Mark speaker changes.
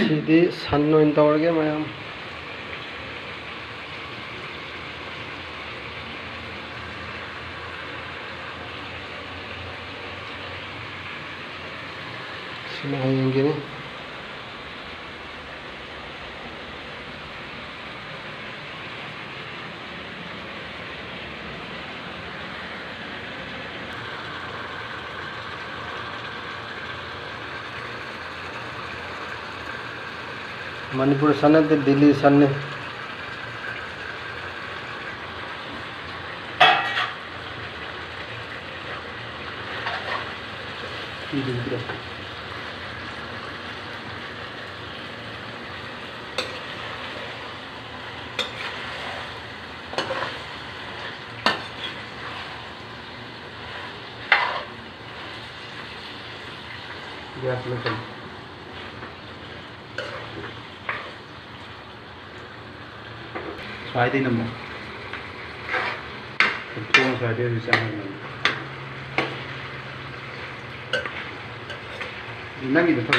Speaker 1: ꯁꯤꯗꯤ ꯁꯟ ꯑꯣꯏꯅ ꯇꯧꯔꯒꯦ ꯃꯌꯥꯝ sini hanya gini Manipur sana ते दिल्ली सन गैस में चल
Speaker 2: स्वाद ही नमक तो स्वाद ही नंगी तो